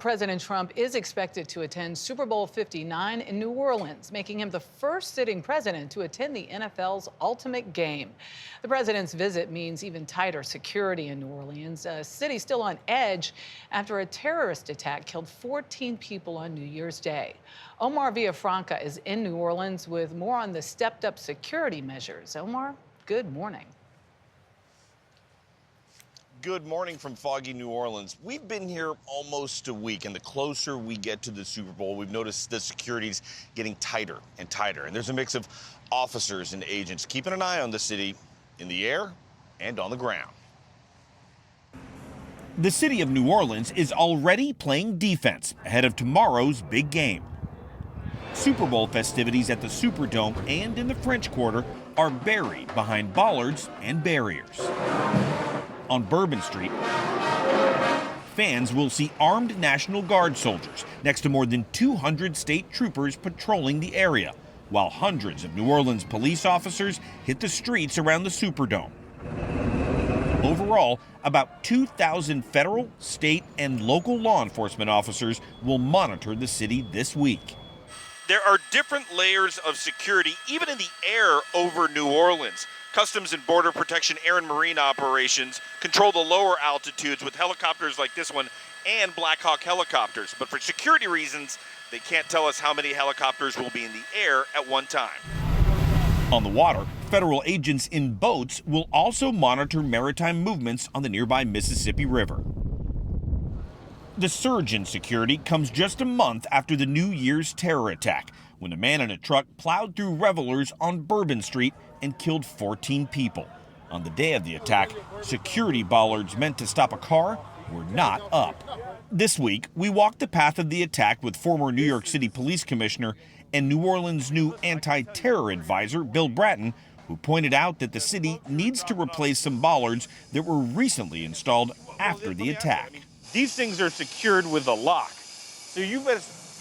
President Trump is expected to attend Super Bowl 59 in New Orleans, making him the first sitting president to attend the NFL's ultimate game. The president's visit means even tighter security in New Orleans, a city still on edge after a terrorist attack killed 14 people on New Year's Day. Omar Villafranca is in New Orleans with more on the stepped-up security measures. Omar, good morning. Good morning from foggy New Orleans. We've been here almost a week, and the closer we get to the Super Bowl, we've noticed the security's getting tighter and tighter. And there's a mix of officers and agents keeping an eye on the city in the air and on the ground. The city of New Orleans is already playing defense ahead of tomorrow's big game. Super Bowl festivities at the Superdome and in the French Quarter are buried behind bollards and barriers. On Bourbon Street, fans will see armed National Guard soldiers next to more than 200 state troopers patrolling the area, while hundreds of New Orleans police officers hit the streets around the Superdome. Overall, about 2,000 federal, state, and local law enforcement officers will monitor the city this week. There are different layers of security, even in the air over New Orleans. Customs and Border Protection air and marine operations control the lower altitudes with helicopters like this one and Black Hawk helicopters. But for security reasons, they can't tell us how many helicopters will be in the air at one time. On the water, federal agents in boats will also monitor maritime movements on the nearby Mississippi River. The surge in security comes just a month after the New Year's terror attack, when a man in a truck plowed through revelers on Bourbon Street and killed 14 people. On the day of the attack, security bollards meant to stop a car were not up. This week, we walked the path of the attack with former New York City Police Commissioner and New Orleans' new anti-terror advisor, Bill Bratton, who pointed out that the city needs to replace some bollards that were recently installed after the attack. These things are secured with a lock. So you've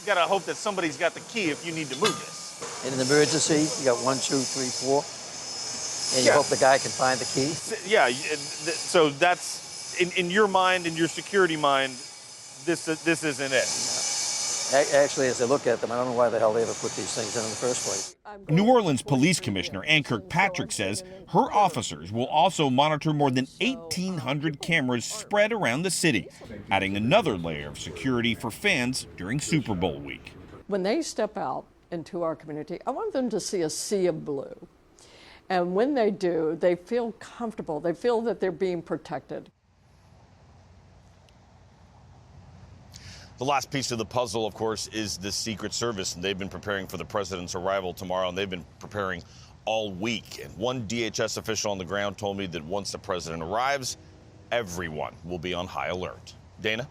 got to hope that somebody's got the key if you need to move this. In an emergency, you got 1, 2, 3, 4, and you hope the guy can find the key? Yeah, so that's, in your mind, in your security mind, this isn't it. Actually, as I look at them, I don't know why the hell they ever put these things in the first place. New Orleans Police Commissioner Ann Kirkpatrick says her officers will also monitor more than 1,800 cameras spread around the city, adding another layer of security for fans during Super Bowl week. When they step out into our community, I want them to see a sea of blue. And when they do, they feel comfortable. They feel that they're being protected. The last piece of the puzzle, of course, is the Secret Service. And they've been preparing for the president's arrival tomorrow, and they've been preparing all week. And one DHS official on the ground told me that once the president arrives, everyone will be on high alert. Dana?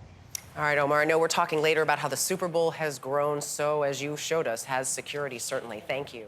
All right, Omar, I know we're talking later about how the Super Bowl has grown, so as you showed us, has security certainly. Thank you.